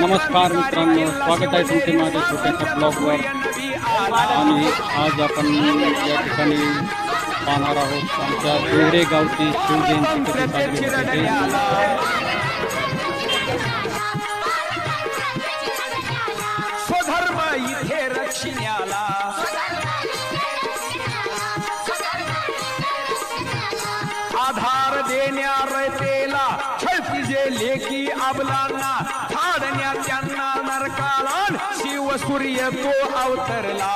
नमस्कार मित्रांनो, स्वागत आहे तुमचे माझ्या छोट्याशा ब्लॉगवर. आणि आज आपण या ठिकाणी पाहणार आहोत आमच्या देवरे गावची शिवजयंती कशी साजरी होते. स्वधर्म इथे रक्षिण्याला आधार देण्या रयतेला छळतीजे लेखी अबलांना थाडण्या त्यांना नरकाला शिव सूर्य तो अवतरला.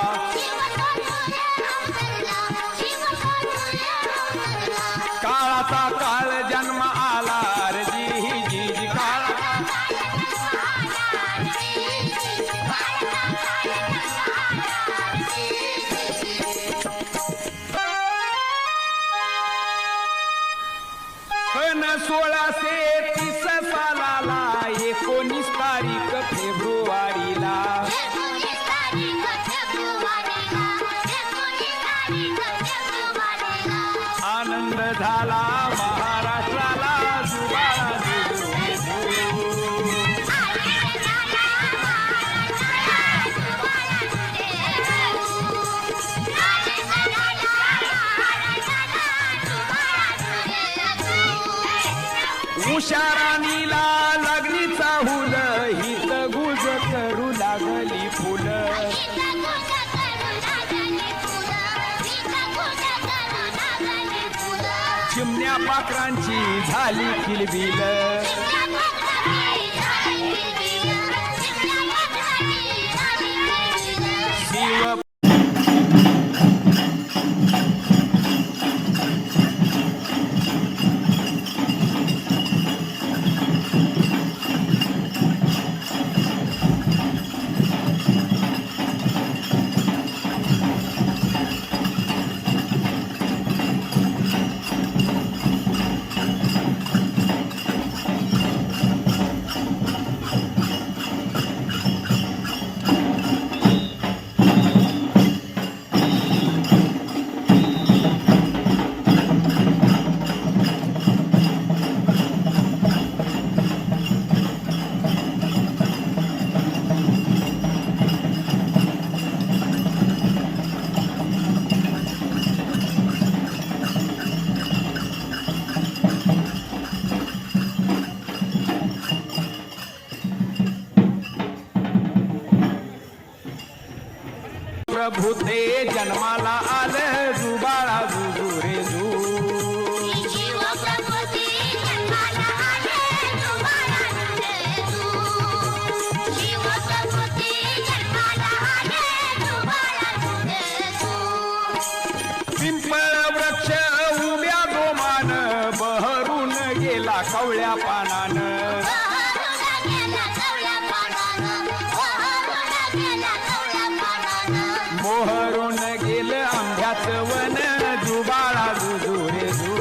काळाचा काळ जन्म आला जी जी काळ सन 1630 सालाला 19 तारीख फेब्रुवारीला आनंद झाला महाराष्ट्राला. उषाराणीला लग्नीचा हुल हित गुज करू लागली फुलं. चिमण्या पाखरांची झाली किलबिल. शिव प्रभू ते जन्माला आलं जुबाळा जुजू रे जू. पिंपळ वृक्ष उभ्या दोमान बहरून गेला कवळ्या पानानं. मोहरून गेलं आंब्याचं वन जुबाळा जुजू रे जू.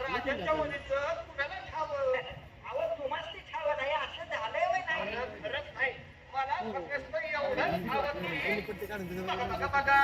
राजांच्या वलीचं कुणाला ठावं? अहो तुम्हाला ती ठावं नाही असं झालंय वय नाही. खरंच नाही मला फक्त एवढंच ठावं की बघा बघा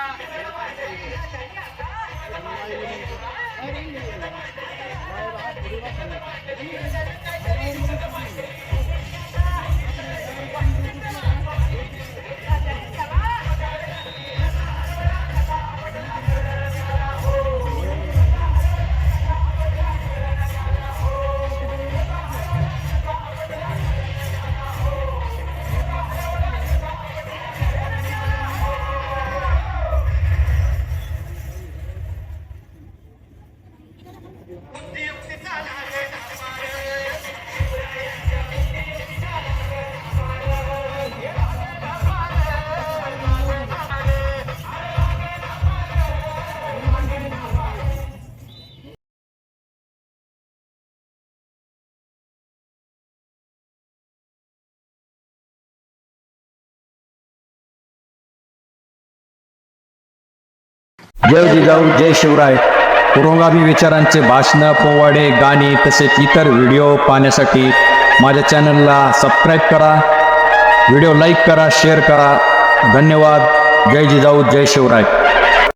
जय जिजाऊ जय शिवराय. पुरोगामी विचारांचे भाषणं, पोवाडे, गाणी तसेच इतर व्हिडिओ पाहण्यासाठी माझ्या चॅनलला सबस्क्राईब करा, व्हिडिओ लाईक करा, शेअर करा. धन्यवाद. जय जिजाऊ जय शिवराय.